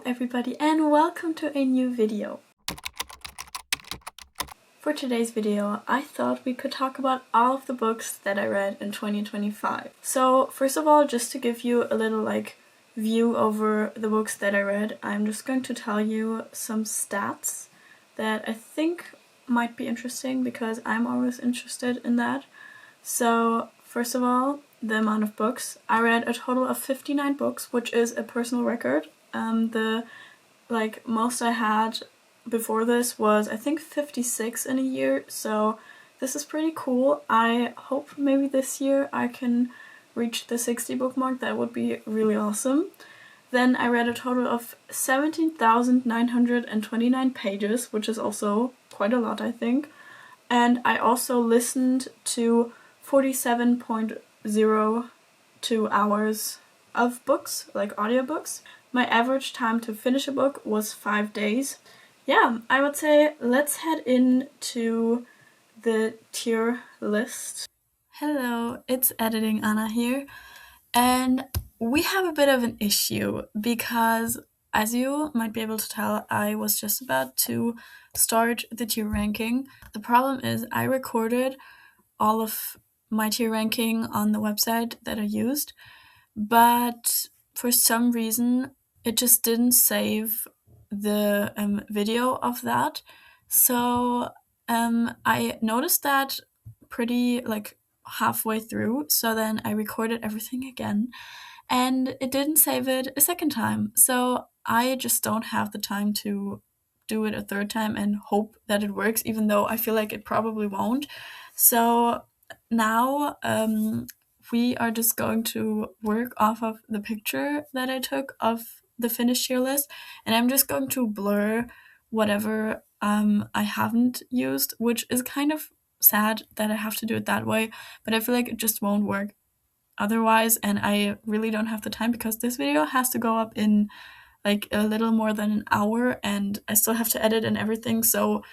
Hello everybody and welcome to a new video. For today's video, I thought we could talk about all of the books that I read in 2025. So first of all, just to give you a little view over the books that I read, I'm just going to tell you some stats that I think might be interesting because I'm always interested in that. So first of all, the amount of books. I read a total of 59 books, which is a personal record. The most I had before this was I think 56 in a year, so this is pretty cool. I hope maybe this year I can reach the 60 book mark. That would be really awesome. Then I read a total of 17,929 pages, which is also quite a lot, I think. And I also listened to 47.02 hours of books, like audiobooks. My average time to finish a book was 5 days. Yeah, I would say let's head into the tier list. Hello, it's Editing Anna here, and we have a bit of an issue because, as you might be able to tell, I was just about to start the tier ranking. The problem is I recorded all of my tier ranking on the website that I used, but for some reason it just didn't save the video of that. So I noticed that pretty halfway through, so then I recorded everything again and it didn't save it a second time. So I just don't have the time to do it a third time and hope that it works, even though I feel like it probably won't. So now we are just going to work off of the picture that I took of the finished tier list, and I'm just going to blur whatever I haven't used, which is kind of sad that I have to do it that way, but I feel like it just won't work otherwise, and I really don't have the time because this video has to go up in like a little more than an hour and I still have to edit and everything. So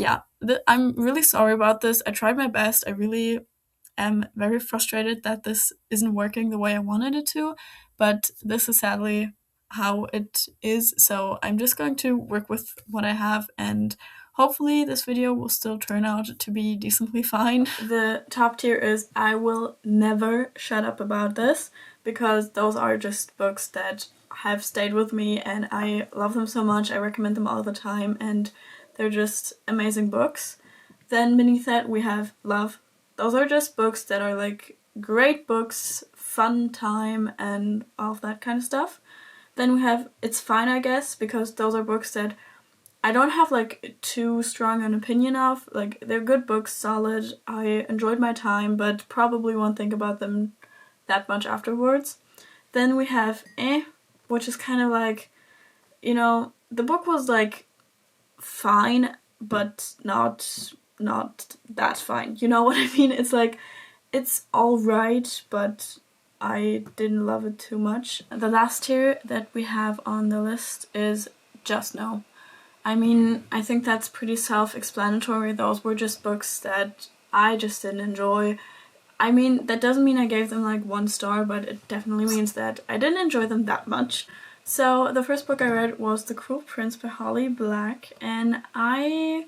yeah, I'm really sorry about this. I tried my best. I really am very frustrated that this isn't working the way I wanted it to, but this is sadly how it is. So I'm just going to work with what I have, and hopefully this video will still turn out to be decently fine. The top tier is I will never shut up about this, because those are just books that have stayed with me and I love them so much. I recommend them all the time and they're just amazing books. Then beneath that we have Love. Those are just books that are like great books, fun time and all of that kind of stuff. Then we have It's Fine, I guess, because those are books that I don't have like too strong an opinion of. Like, they're good books, solid. I enjoyed my time, but probably won't think about them that much afterwards. Then we have which is kind of like, the book was like fine, but not that fine. You know what I mean? It's like, it's alright, but I didn't love it too much. The last tier that we have on the list is Just No. I mean, I think that's pretty self-explanatory. Those were just books that I just didn't enjoy. I mean, that doesn't mean I gave them like 1 star, but it definitely means that I didn't enjoy them that much. So the first book I read was The Cruel Prince by Holly Black, and I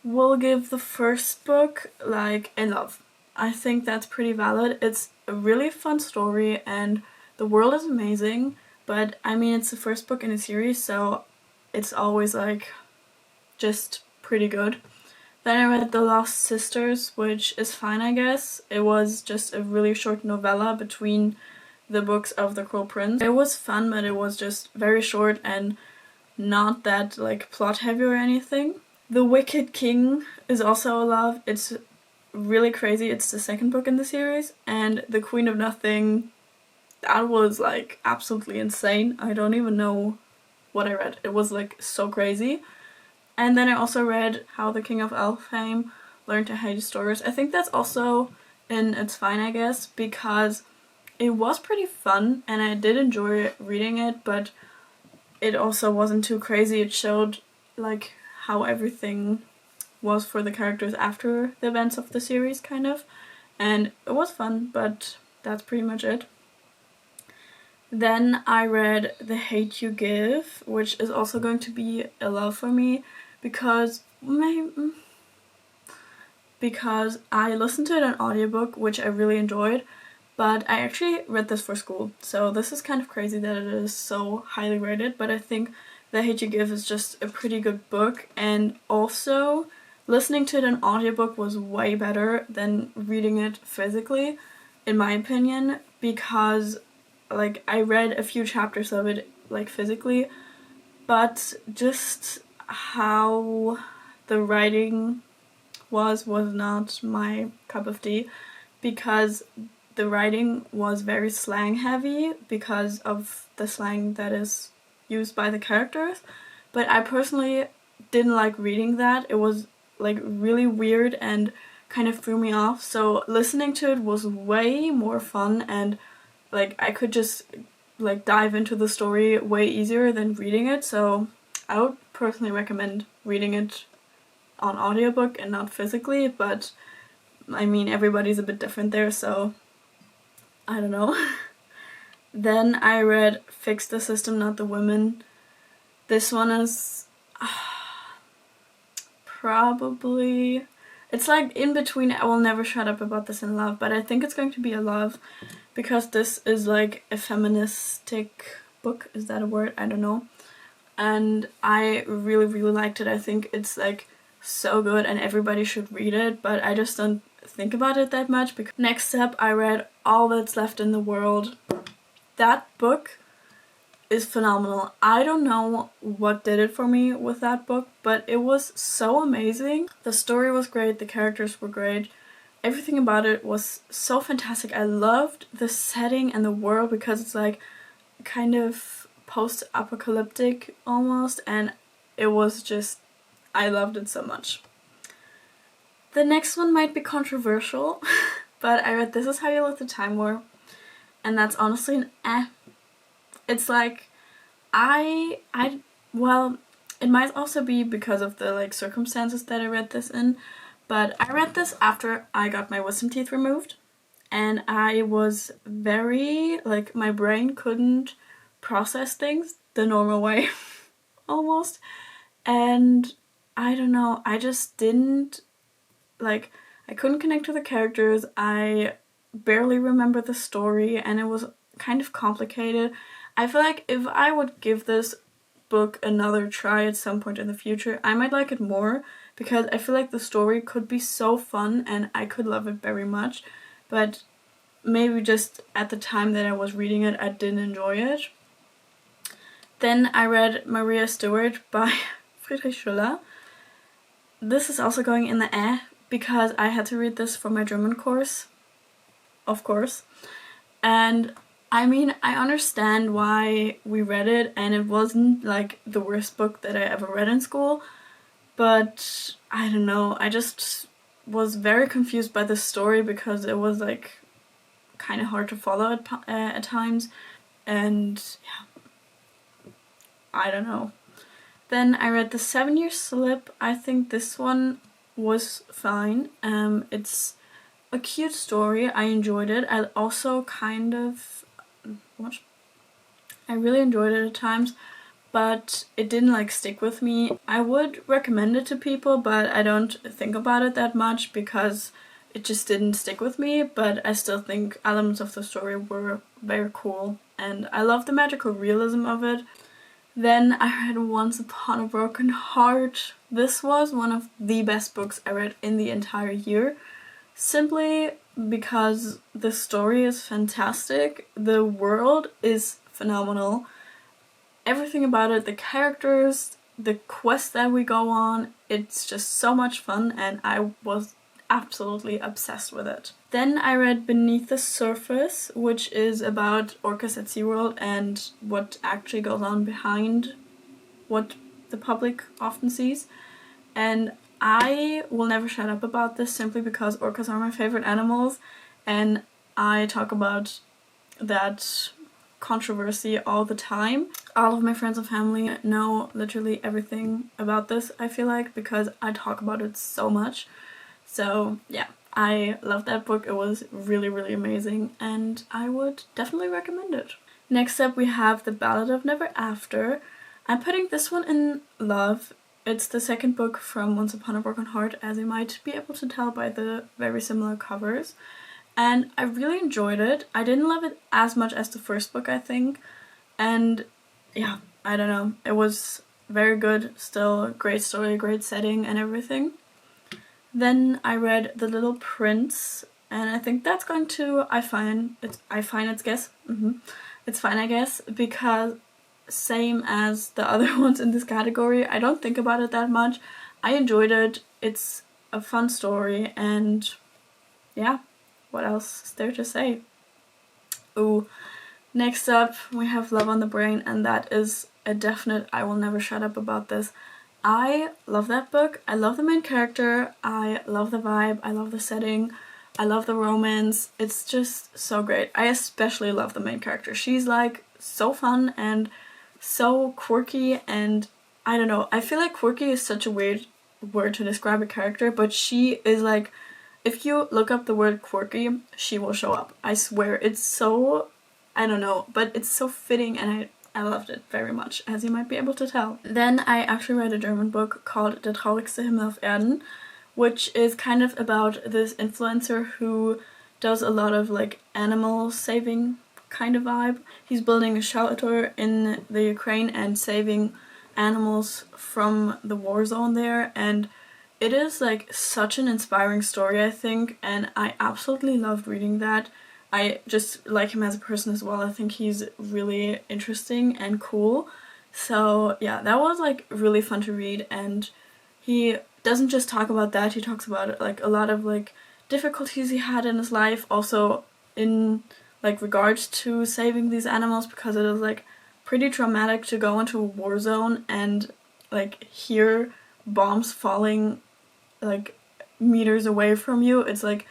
will give the first book like a love. I think that's pretty valid. It's a really fun story and the world is amazing, but I mean, it's the first book in a series, so it's always like just pretty good. Then I read The Lost Sisters, which is fine, I guess. It was just a really short novella between the books of The Cruel Prince. It was fun, but it was just very short and not that like plot heavy or anything. The Wicked King is also a love. It's really crazy. It's the second book in the series. And The Queen of Nothing, that was like absolutely insane. I don't even know what I read. It was like so crazy. And then I also read How the King of Elfhame Learned to Hate Stories. I think that's also in It's Fine, I guess, because it was pretty fun and I did enjoy reading it, but it also wasn't too crazy. It showed like how everything was for the characters after the events of the series, kind of. And it was fun, but that's pretty much it. Then I read The Hate You Give, which is also going to be a love for me because I listened to it on audiobook, which I really enjoyed, but I actually read this for school. So this is kind of crazy that it is so highly rated, but I think The Hate You Give is just a pretty good book, and also listening to it on audiobook was way better than reading it physically, in my opinion, because like I read a few chapters of it like physically, but just how the writing was not my cup of tea, because the writing was very slang heavy because of the slang that is used by the characters. But I personally didn't like reading that. It was like really weird and kind of threw me off. So listening to it was way more fun, and like I could just like dive into the story way easier than reading it. So I would personally recommend reading it on audiobook and not physically, but I mean everybody's a bit different there, so I don't know. Then I read Fix the System, Not the Women. This one is probably, it's like in between I Will Never Shut Up About This and Love, but I think it's going to be a love because this is like a feministic book. Is that a word? I don't know. And I really liked it. I think it's like so good and everybody should read it, but I just don't think about it that much. Because next up I read All That's Left in the World. That book is phenomenal. I don't know what did it for me with that book, but it was so amazing. The story was great, the characters were great, everything about it was so fantastic. I loved the setting and the world because it's like kind of post-apocalyptic almost, and it was just, I loved it so much. The next one might be controversial, but I read This Is How You Live the Time War, and that's honestly an eh. It's like, well, it might also be because of the like circumstances that I read this in, but I read this after I got my wisdom teeth removed, and I was very, like, my brain couldn't process things the normal way, almost, and I don't know, I just didn't, like, I couldn't connect to the characters, I barely remember the story, and it was kind of complicated. I feel like if I would give this book another try at some point in the future, I might like it more, because I feel like the story could be so fun and I could love it very much, but maybe just at the time that I was reading it, I didn't enjoy it. Then I read Maria Stuart by Friedrich Schiller. This is also going in the eh, because I had to read this for my German course, of course, and I mean, I understand why we read it, and it wasn't like the worst book that I ever read in school, but I don't know, I just was very confused by the story because it was like kind of hard to follow at times, and yeah, I don't know. Then I read The 7-Year Slip. I think this one was fine. It's a cute story. I enjoyed it. I also kind of I really enjoyed it at times, but it didn't like stick with me. I would recommend it to people, but I don't think about it that much because it just didn't stick with me, but I still think elements of the story were very cool, and I love the magical realism of it. Then I read Once Upon a Broken Heart. This was one of the best books I read in the entire year, simply because the story is fantastic, the world is phenomenal, everything about it, the characters, the quest that we go on, it's just so much fun, and I was absolutely obsessed with it. Then I read Beneath the Surface, which is about orcas at SeaWorld and what actually goes on behind what the public often sees, and I will never shut up about this simply because orcas are my favorite animals, and I talk about that controversy all the time. All of my friends and family know literally everything about this, I feel like, because I talk about it so much. So yeah, I love that book. It was really amazing, and I would definitely recommend it. Next up we have The Ballad of Never After. I'm putting this one in love. It's the second book from Once Upon a Broken Heart, as you might be able to tell by the very similar covers. And I really enjoyed it. I didn't love it as much as the first book, I think. And yeah, I don't know. It was very good. Still, great story, great setting and everything. Then I read The Little Prince, and I think that's going to It's fine, I guess, because same as the other ones in this category, I don't think about it that much. I enjoyed it. It's a fun story, and yeah, what else is there to say? Ooh, next up we have Love on the Brain, and that is a definite I will never shut up about this. I love that book. I love the main character. I love the vibe. I love the setting. I love the romance. It's just so great. I especially love the main character. She's like so fun and so quirky, and I don't know. I feel like quirky is such a weird word to describe a character, but she is like, if you look up the word quirky, she will show up. I swear. It's so, I don't know, but it's so fitting, and I loved it very much, as you might be able to tell. Then I actually read a German book called Der traurigste Himmel auf Erden, which is kind of about this influencer who does a lot of like animal saving kind of vibe. He's building a shelter in the Ukraine and saving animals from the war zone there, and it is like such an inspiring story, I think, and I absolutely loved reading that. I just like him as a person as well. I think he's really interesting and cool. So yeah, that was like really fun to read, and he doesn't just talk about that, he talks about like a lot of like difficulties he had in his life, also in like regards to saving these animals, because it is like pretty traumatic to go into a war zone and like hear bombs falling like meters away from you. It's like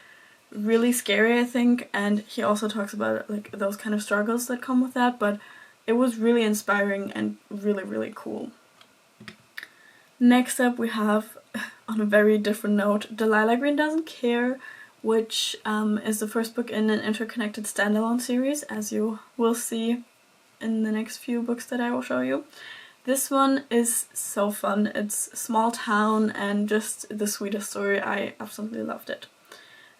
really scary, I think, and he also talks about like those kind of struggles that come with that, but it was really inspiring and really cool. Next up we have, on a very different note, Delilah Green Doesn't Care, which is the first book in an interconnected standalone series, as you will see in the next few books that I will show you. This one is so fun. It's small town and just the sweetest story. I absolutely loved it.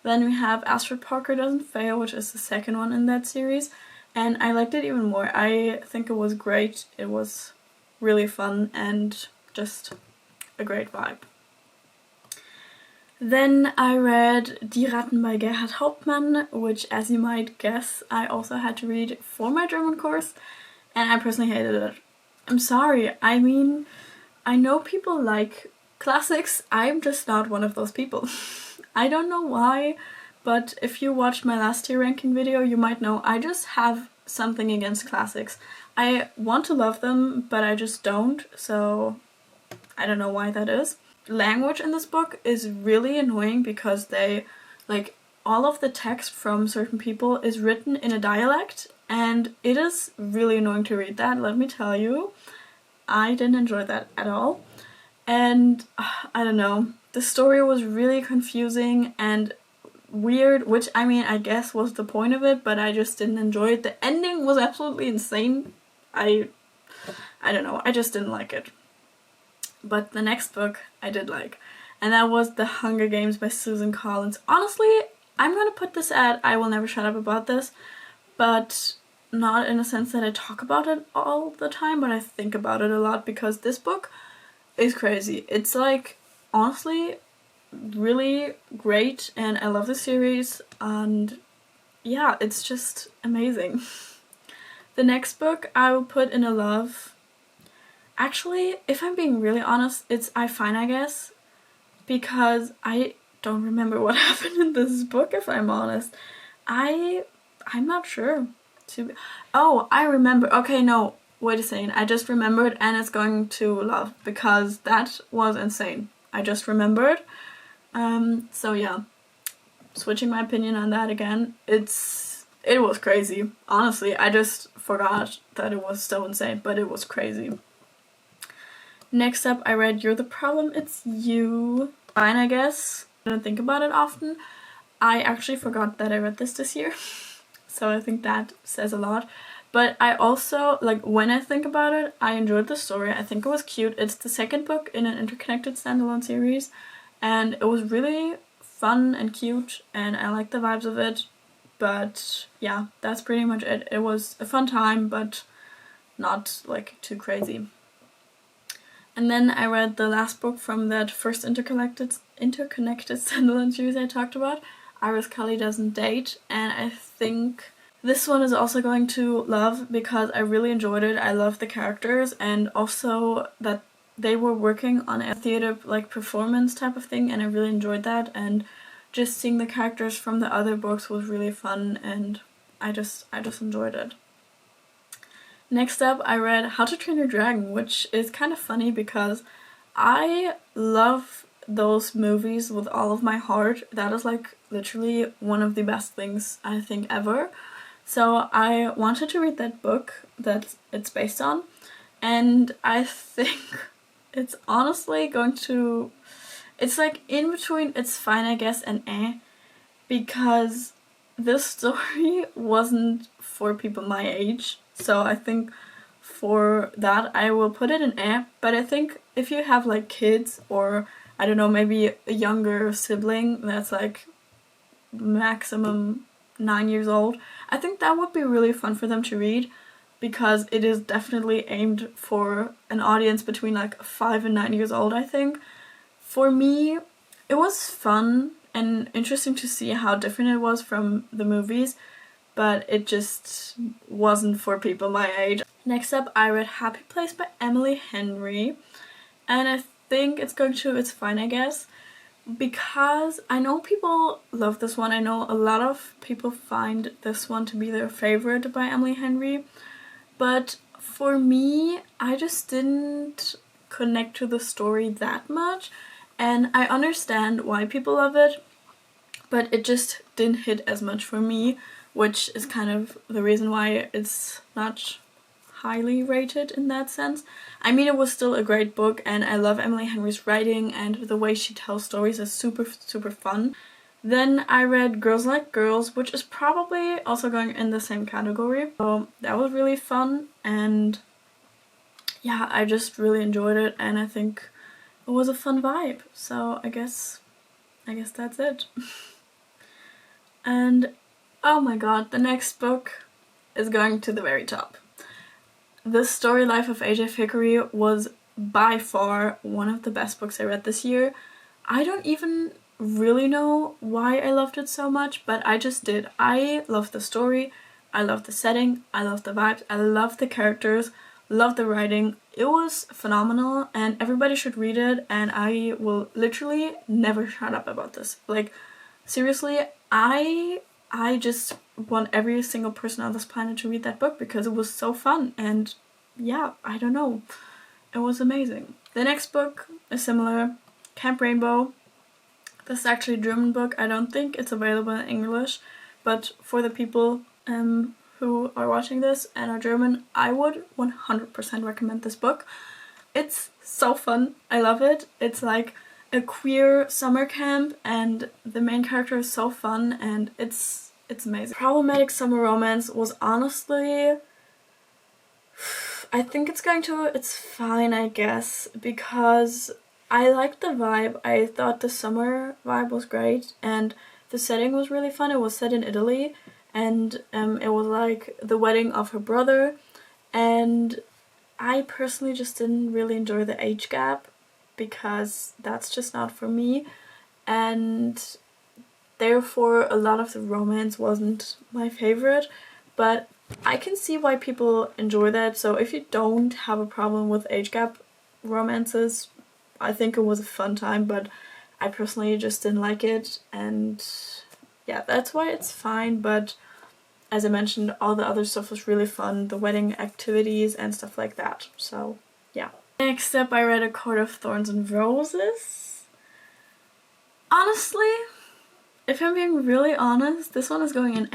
Then we have Astrid Parker Doesn't Fail, which is the second one in that series, and I liked it even more. I think it was great. It was really fun and just a great vibe. Then I read Die Ratten by Gerhard Hauptmann, which, as you might guess, I also had to read for my German course, and I personally hated it. I'm sorry, I mean, I know people like classics, I'm just not one of those people. I don't know why, but if you watched my last tier ranking video, you might know I just have something against classics. I want to love them, but I just don't, so I don't know why that is. Language in this book is really annoying because they, like, all of the text from certain people is written in a dialect, and it is really annoying to read that, let me tell you. I didn't enjoy that at all. And I don't know, the story was really confusing and weird, which I mean I guess was the point of it, but I just didn't enjoy it. The ending was absolutely insane. I don't know, I just didn't like it. But the next book I did like, and that was The Hunger Games by Susan Collins. Honestly, I'm gonna put this at I will never shut up about this, but not in a sense that I talk about it all the time, but I think about it a lot because this book is crazy. It's like, honestly, really great, and I love the series, and yeah, it's just amazing. The next book I will put in a love. Actually, if I'm being really honest, it's I Fine, I guess, because I don't remember what happened in this book, if I'm honest. I'm not sure. Oh, I remember. Okay, no, wait a second. I just remembered, and it's going to love, because that was insane. I just remembered. So yeah, switching my opinion on that again, it was crazy. Honestly, I just forgot that it was so insane, but it was crazy. Next up, I read You're the Problem, It's You. Fine, I guess. I don't think about it often. I actually forgot that I read this year, so I think that says a lot. But I also, like, when I think about it, I enjoyed the story. I think it was cute. It's the second book in an interconnected standalone series, and it was really fun and cute, and I liked the vibes of it. But yeah, that's pretty much it. It was a fun time, but not like too crazy. And then I read the last book from that first interconnected standalone series I talked about, Iris Cully Doesn't Date, and I think this one is also going to love because I really enjoyed it. I love the characters, and also that they were working on a theater like performance type of thing, and I really enjoyed that, and just seeing the characters from the other books was really fun, and I just enjoyed it. Next up, I read How to Train Your Dragon, which is kind of funny because I love those movies with all of my heart. That is like literally one of the best things I think ever. So I wanted to read that book that it's based on, and I think it's honestly going to... It's like in between It's Fine I Guess and because this story wasn't for people my age. So I think for that I will put it in but I think if you have like kids or I don't know, maybe a younger sibling that's like maximum 9 years old, I think that would be really fun for them to read because it is definitely aimed for an audience between like 5 and 9 years old, I think. For me, it was fun and interesting to see how different it was from the movies, but it just wasn't for people my age. Next up, I read Happy Place by Emily Henry, and I think it's going to It's Fine I Guess, because I know people love this one. I know a lot of people find this one to be their favorite by Emily Henry, but for me, I just didn't connect to the story that much, and I understand why people love it, but it just didn't hit as much for me, which is kind of the reason why it's not highly rated in that sense. I mean, it was still a great book, and I love Emily Henry's writing, and the way she tells stories is super fun. Then I read Girls Like Girls, which is probably also going in the same category. So that was really fun, and yeah, I just really enjoyed it, and I think it was a fun vibe. So I guess that's it. And oh my god, the next book is going to the very top. The Story Life of AJ Thackeray was by far one of the best books I read this year. I don't even really know why I loved it so much, but I just did. I loved the story, I loved the setting, I loved the vibes, I loved the characters, loved the writing. It was phenomenal, and everybody should read it, and I will literally never shut up about this. Like, seriously, I just want every single person on this planet to read that book because it was so fun, and yeah, I don't know. It was amazing. The next book is similar, Camp Rainbow. This is actually a German book. I don't think it's available in English, but for the people who are watching this and are German, I would 100% recommend this book. It's so fun. I love it. It's like a queer summer camp, and the main character is so fun, and it's amazing. Problematic summer romance was honestly... I think it's going to It's Fine I Guess, because I liked the vibe. I thought the summer vibe was great, and the setting was really fun. It was set in Italy, and it was like the wedding of her brother, and I personally just didn't really enjoy the age gap because that's just not for me, and therefore a lot of the romance wasn't my favorite, but I can see why people enjoy that. So if you don't have a problem with age gap romances, I think it was a fun time, but I personally just didn't like it, and yeah, that's why it's fine. But as I mentioned, all the other stuff was really fun, the wedding activities and stuff like that, so yeah. Next up, I read A Court of Thorns and Roses. Honestly, if I'm being really honest, this one is going in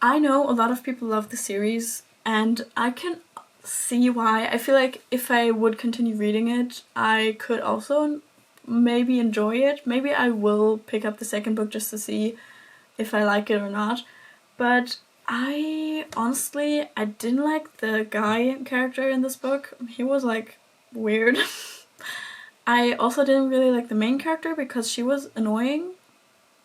I know a lot of people love the series, and I can see why. I feel like if I would continue reading it, I could also maybe enjoy it. Maybe I will pick up the second book just to see if I like it or not. But I honestly, I didn't like the guy character in this book. He was like weird. I also didn't really like the main character because she was annoying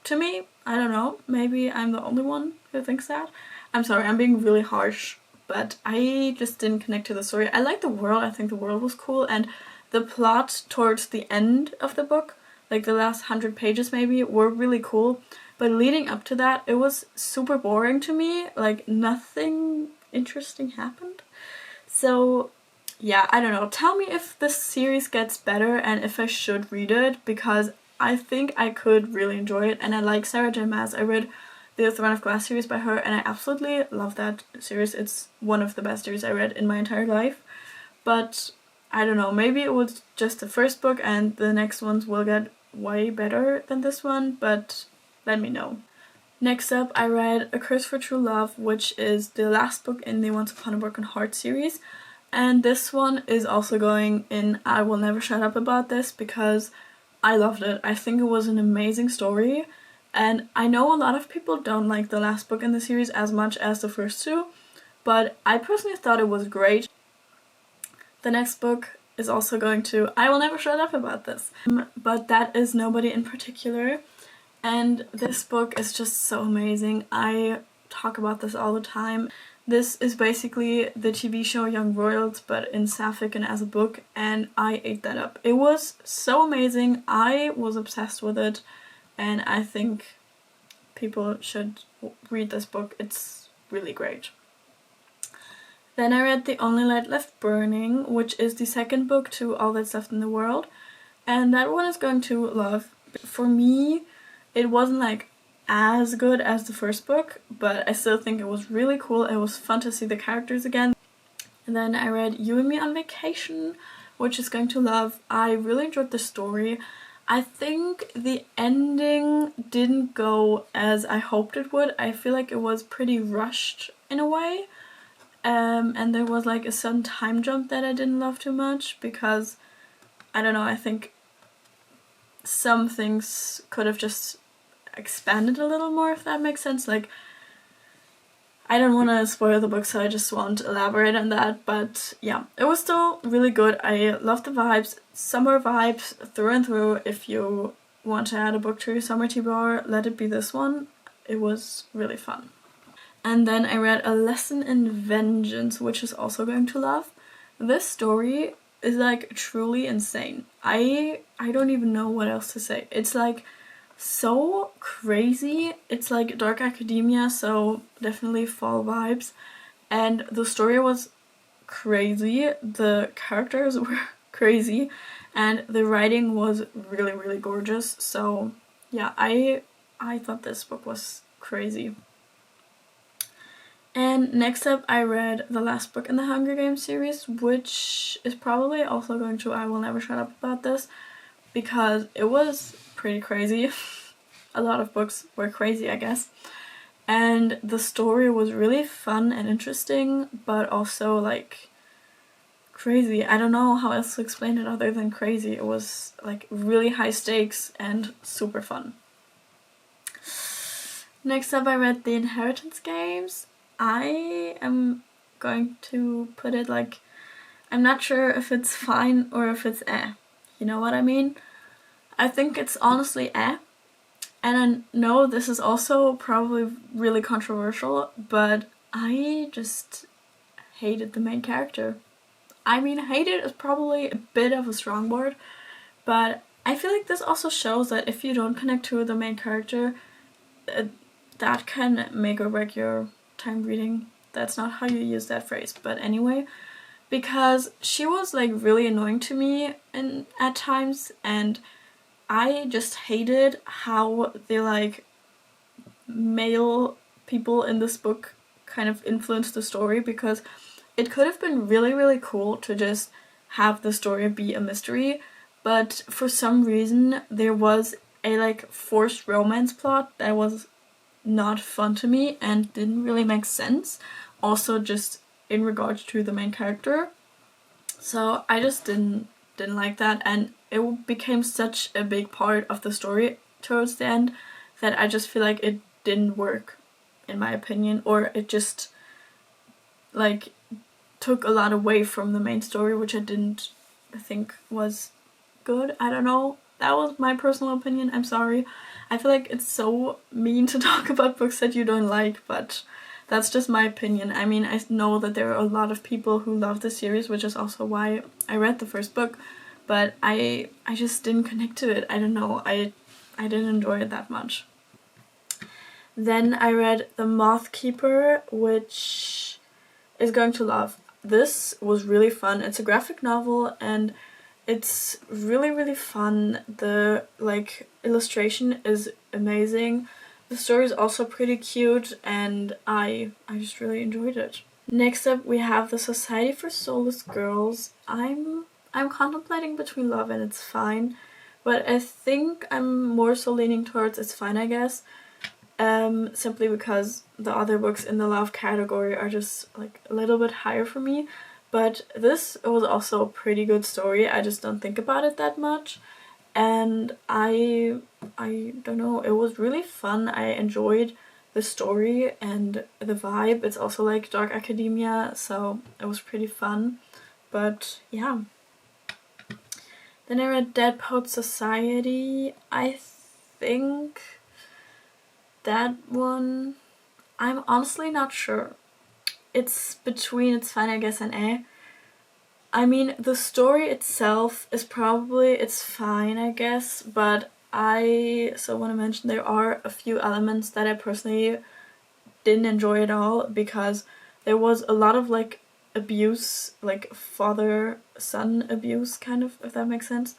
to me. I don't know, maybe I'm the only one who thinks that. I'm sorry, I'm being really harsh, but I just didn't connect to the story. I liked the world, I think the world was cool, and the plot towards the end of the book, like the last 100 pages maybe, were really cool. But leading up to that, it was super boring to me, like nothing interesting happened. So yeah, I don't know. Tell me if this series gets better and if I should read it, because I think I could really enjoy it, and I like Sarah J Maas. I read the Throne of Glass series by her and I absolutely love that series. It's one of the best series I read in my entire life. But I don't know, maybe it was just the first book and the next ones will get way better than this one, but let me know. Next up, I read A Curse for True Love, which is the last book in the Once Upon a Broken Heart series. And this one is also going in I Will Never Shut Up About This because I loved it. I think it was an amazing story. And I know a lot of people don't like the last book in the series as much as the first two, but I personally thought it was great. The next book is also going to I Will Never Shut Up About This, but that is nobody in particular. And this book is just so amazing. I talk about this all the time. This is basically the TV show Young Royals, but in sapphic and as a book, and I ate that up. It was so amazing. I was obsessed with it, and I think people should read this book. It's really great. Then I read The Only Light Left Burning, which is the second book to All That's Left in the World, and that one is going to love. For me, it wasn't like as good as the first book, but I still think it was really cool. It was fun to see the characters again. And then I read You and Me on Vacation, which is going to love. I really enjoyed the story. I think the ending didn't go as I hoped it would. I feel like it was pretty rushed in a way. And there was like a sudden time jump that I didn't love too much because, I don't know, I think some things could have just expanded a little more, if that makes sense. Like, I don't want to spoil the book, so I just won't elaborate on that, but yeah, it was still really good. I love the vibes, summer vibes through and through. If you want to add a book to your summer tea bar, let it be this one. It was really fun. And then I read A Lesson in Vengeance, which is also going to love. This story is like truly insane. I don't even know what else to say. It's like so crazy. It's like dark academia, so definitely fall vibes. And the story was crazy. The characters were crazy, and the writing was really, really gorgeous. So yeah, I thought this book was crazy. And next up, I read the last book in the Hunger Games series, which is probably also going to I Will Never Shut Up About This, because it was pretty crazy. A lot of books were crazy, I guess. And the story was really fun and interesting, but also like crazy. I don't know how else to explain it other than crazy. It was like really high stakes and super fun. Next up, I read The Inheritance Games. I am going to put it like, I'm not sure if it's fine or if it's eh. You know what I mean? I think it's honestly eh. And I know this is also probably really controversial, but I just hated the main character. I mean, hated is probably a bit of a strong word, but I feel like this also shows that if you don't connect to the main character, that can make or break your time reading. That's not how you use that phrase, but anyway, because she was like really annoying to me at times, and I just hated how the like male people in this book kind of influenced the story, because it could have been really, really cool to just have the story be a mystery, but for some reason there was a like forced romance plot that was not fun to me and didn't really make sense, also just in regards to the main character. So I just didn't like that, and it became such a big part of the story towards the end that I just feel like it didn't work in my opinion, or it just like took a lot away from the main story, which I didn't think was good. I don't know. That was my personal opinion. I'm sorry. I feel like it's so mean to talk about books that you don't like, but that's just my opinion. I mean, I know that there are a lot of people who love the series, which is also why I read the first book, but I just didn't connect to it. I don't know. I didn't enjoy it that much. Then I read The Moth Keeper, which is going to love. This was really fun. It's a graphic novel and it's really, really fun. The illustration is amazing. The story is also pretty cute and I just really enjoyed it. Next up we have The Society for Soulless Girls. I'm contemplating between love and It's Fine, but I think I'm more so leaning towards It's Fine, I guess. Simply because the other books in the love category are just a little bit higher for me. But this was also a pretty good story. I just don't think about it that much. And I don't know, it was really fun. I enjoyed the story and the vibe. It's also dark academia, so it was pretty fun. But yeah. Then I read Dead Poet Society. I think that one, I'm honestly not sure. It's between It's Fine, I guess, and A. I mean, the story itself is probably It's Fine, I guess, but I want to mention there are a few elements that I personally didn't enjoy at all, because there was a lot of abuse, father-son abuse, kind of, if that makes sense.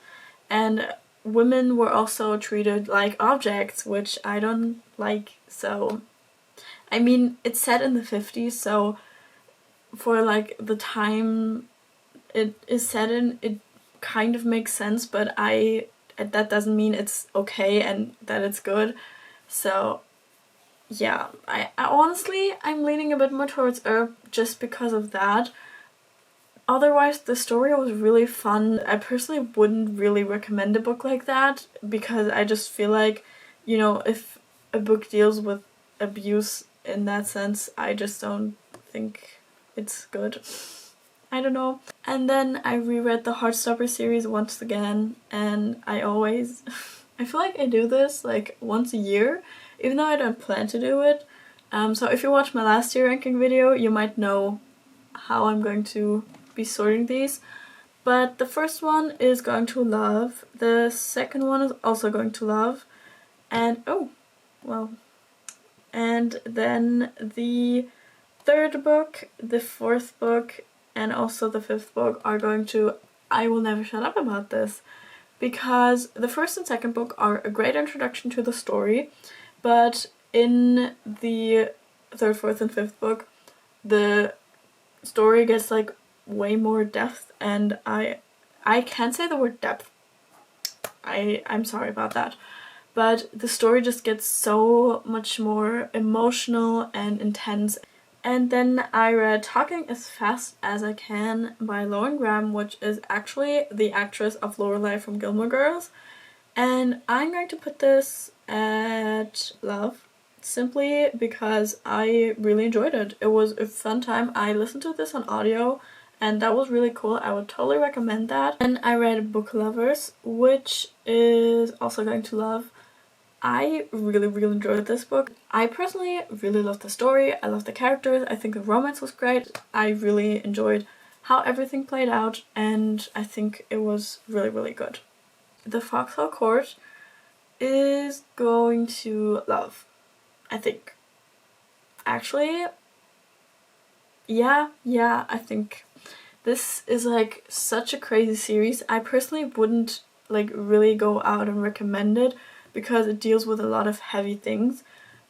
And women were also treated like objects, which I don't like. So, I mean, it's set in the 50s, so for the time it is set in, it kind of makes sense, but that doesn't mean it's okay and that it's good. So yeah, I honestly, I'm leaning a bit more towards Herb just because of that. Otherwise, the story was really fun. I personally wouldn't really recommend a book like that, because I just feel like, if a book deals with abuse in that sense, I just don't think it's good. I don't know. And then I reread the Heartstopper series once again, and I feel like I do this once a year, even though I don't plan to do it. So if you watched my last year ranking video, you might know how I'm going to be sorting these. But the first one is Going to Love, the second one is also Going to Love, and and then the third book, the fourth book, and also the fifth book are going to I Will Never Shut Up About This, because the first and second book are a great introduction to the story, but in the third, fourth, and fifth book, the story gets way more depth, and I can't say the word depth. I'm sorry about that. But the story just gets so much more emotional and intense. And then I read Talking as Fast as I Can by Lauren Graham, which is actually the actress of Lorelai from Gilmore Girls. And I'm going to put this at love, simply because I really enjoyed it. It was a fun time. I listened to this on audio, and that was really cool. I would totally recommend that. And I read Book Lovers, which is also going to love. I really, really enjoyed this book. I personally really loved the story. I loved the characters. I think the romance was great. I really enjoyed how everything played out, and I think it was really, really good. The Foxhole Court is going to love, I think. Actually, yeah, I think this is such a crazy series. I personally wouldn't really go out and recommend it, because it deals with a lot of heavy things.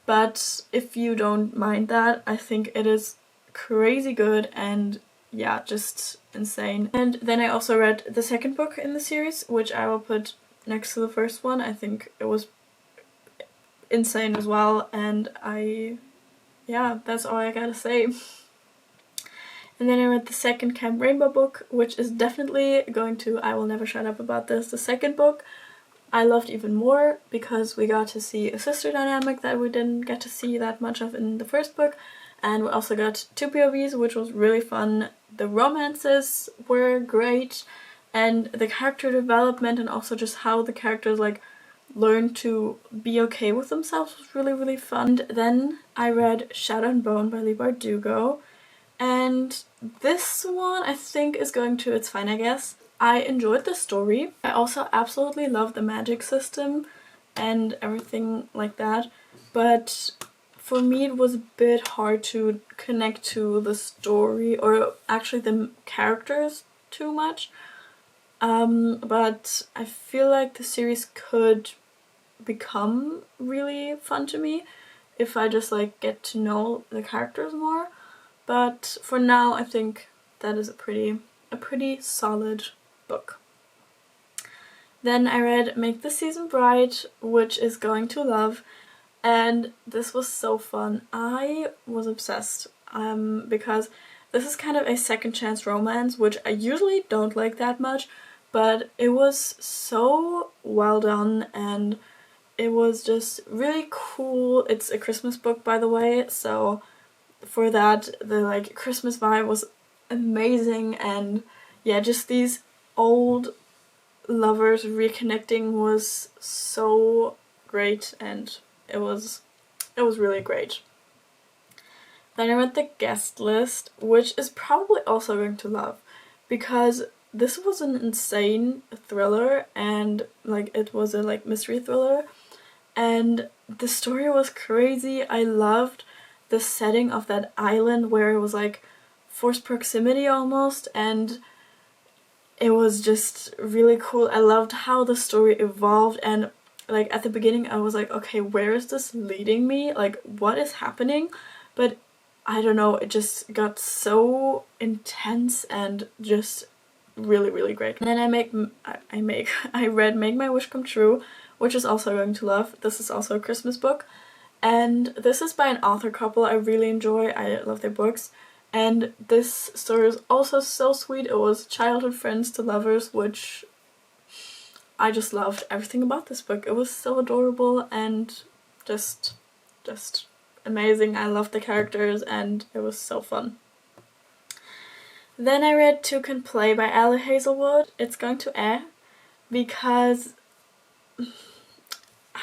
But if you don't mind that, I think it is crazy good and yeah, just insane. And then I also read the second book in the series, which I will put next to the first one. I think it was insane as well, and yeah, that's all I gotta say. And then I read the second Camp Rainbow book, which is definitely going to I Will Never Shut Up About This. The second book, I loved even more because we got to see a sister dynamic that we didn't get to see that much of in the first book, and we also got 2 POVs, which was really fun. The romances were great, and the character development and also just how the characters like learn to be okay with themselves was really, really fun. And then I read Shadow and Bone by Leigh Bardugo, and this one I think is going to its fine, I guess. I enjoyed the story. I also absolutely love the magic system and everything like that, but for me it was a bit hard to connect to the story or actually the characters too much. But I feel like the series could become really fun to me if I just like get to know the characters more. But for now I think that is a pretty solid book. Then I read Make the Season Bright, which is going to love, and this was so fun. I was obsessed because this is kind of a second chance romance, which I usually don't like that much, but it was so well done and it was just really cool. It's a Christmas book, by the way, so for that the like Christmas vibe was amazing, and yeah, just these old lovers reconnecting was so great, and it was really great. Then I read The Guest List, which is probably also going to love, because this was an insane thriller, and like it was a like mystery thriller, and the story was crazy. I loved the setting of that island where it was like forced proximity almost, and it was just really cool. I loved how the story evolved, and like at the beginning I was like, okay, where is this leading me? Like, what is happening? But I don't know, it just got so intense and just really, really great. And then I read Make My Wish Come True, which is also going to love. This is also a Christmas book, and this is by an author couple I really enjoy. I love their books. And this story is also so sweet. It was childhood friends to lovers, which I just loved everything about this book. It was so adorable and just amazing. I loved the characters and it was so fun. Then I read Two Can Play by Ali Hazelwood. It's going to air because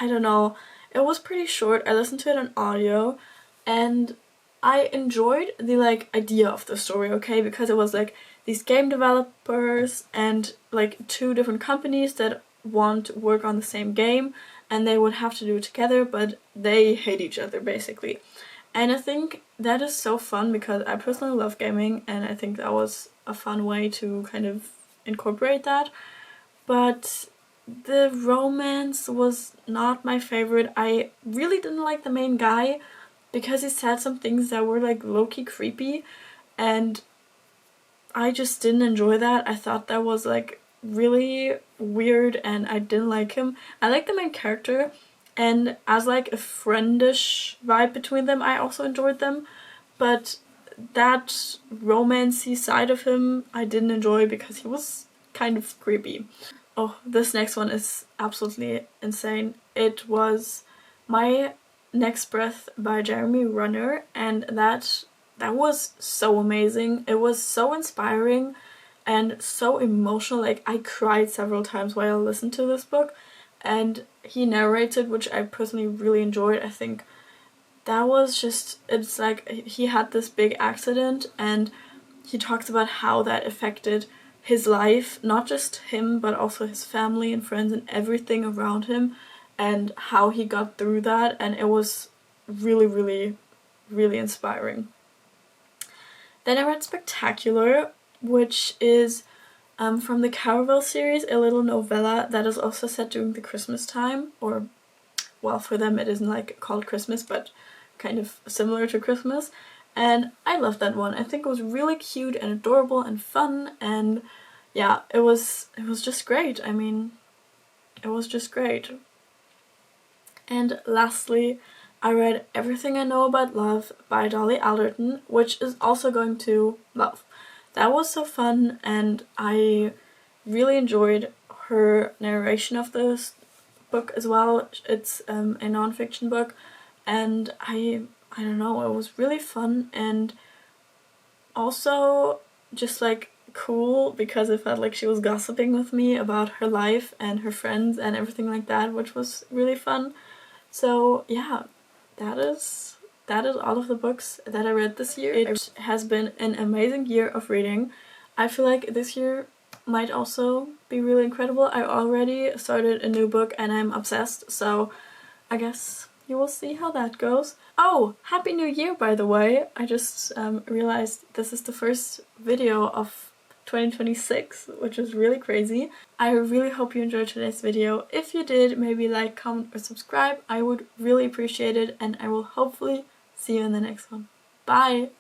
I don't know. It was pretty short. I listened to it on audio and I enjoyed the like idea of the story, okay, because it was like these game developers and like 2 different companies that want to work on the same game, and they would have to do it together, but they hate each other basically. And I think that is so fun because I personally love gaming, and I think that was a fun way to kind of incorporate that. But the romance was not my favorite. I really didn't like the main guy, because he said some things that were like low-key creepy, and I just didn't enjoy that. I thought that was like really weird and I didn't like him. I like the main character, and as like a friendish vibe between them, I also enjoyed them, but that romancy side of him I didn't enjoy because he was kind of creepy. Oh, this next one is absolutely insane. It was My Next Breath by Jeremy Renner, and that was so amazing. It was so inspiring and so emotional. Like, I cried several times while I listened to this book, and he narrated, which I personally really enjoyed. I think that was just, it's like he had this big accident and he talks about how that affected his life, not just him but also his family and friends and everything around him, and how he got through that, and it was really, really, really inspiring. Then I read Spectacular, which is from the Caravel series, a little novella that is also set during the Christmas time, or well, for them it isn't like called Christmas, but kind of similar to Christmas. And I loved that one. I think it was really cute and adorable and fun, and yeah, it was just great. I mean, it was just great. And lastly, I read Everything I Know About Love by Dolly Alderton, which is also going to love. That was so fun, and I really enjoyed her narration of book as well. It's a non-fiction book, and I don't know, it was really fun and also just like cool because it felt like she was gossiping with me about her life and her friends and everything like that, which was really fun. So yeah, that is all of the books that I read this year. It has been an amazing year of reading. I feel like this year might also be really incredible. I already started a new book and I'm obsessed, so I guess you will see how that goes. Oh, Happy New Year, by the way. I just realized this is the first video of 2026, which is really crazy. I really hope you enjoyed today's video. If you did, maybe like, comment, or subscribe. I would really appreciate it, and I will hopefully see you in the next one. Bye!